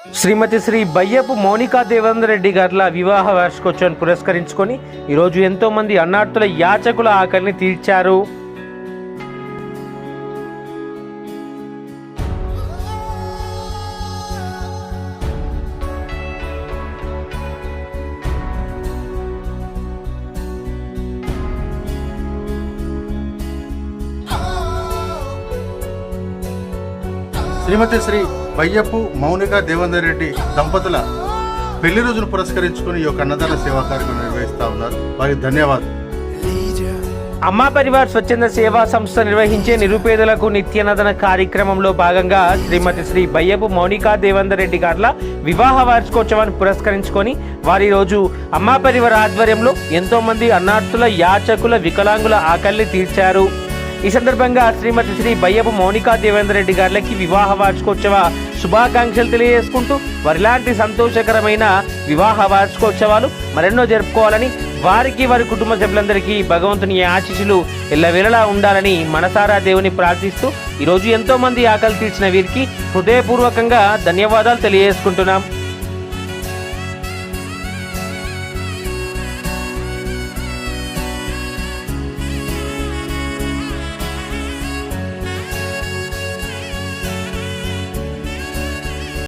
శ్రీమతి శ్రీ బయ్యపు మౌనికా దేవేందర్ రెడ్డి గార్ల వివాహ వార్షికోత్సవాన్ని పురస్కరించుకొని ఈరోజు ఎంతో మంది అన్నార్థుల యాచకుల ఆకలిని తీర్చారు. శ్రీమతి శ్రీ బయ్యపు మౌనికా దేవేందర్ రెడ్డి దంపతుల పెళ్లి రోజును పురస్కరించుకుని ఈ యొక్క అన్నదాన సేవా కార్యక్రమం నిర్వహిస్తా ఉన్నారు. వారికి ధన్యవాదాలు. అమ్మా పరివార్ స్వచ్ఛంద సేవా సంస్థ నిర్వహించే నిరుపేదలకు నిత్యాన్నదాన కార్యక్రమంలో భాగంగా శ్రీమతి శ్రీ బయ్యపు మౌనికా దేవేందర్ రెడ్డి గార్ల వివాహ వార్షికోత్సవాన్ని పురస్కరించుకొని వారి రోజు అమ్మా పరివార్ ఆధ్వర్యంలో ఎంతో మంది అన్నార్థుల యాచకుల వికలాంగుల ఆకలిని తీర్చారు. ఈ సందర్భంగా శ్రీమతి శ్రీ బయ్యపు మౌనికా దేవేందర్ రెడ్డి గారికి వివాహ వార్షికోత్సవ శుభాకాంక్షలు తెలియజేసుకుంటూ వారిలాంటి సంతోషకరమైన వివాహ వార్షికోత్సవాలు మరెన్నో జరుపుకోవాలని, వారికి వారి కుటుంబ సభ్యులందరికీ భగవంతుని ఆశీస్సులు ఎల్లవేళలా ఉండాలని మనసారా దేవుని ప్రార్థిస్తూ ఈరోజు ఎంతో మంది ఆకలి తీర్చిన వీరికి హృదయపూర్వకంగా ధన్యవాదాలు తెలియజేసుకుంటున్నాం.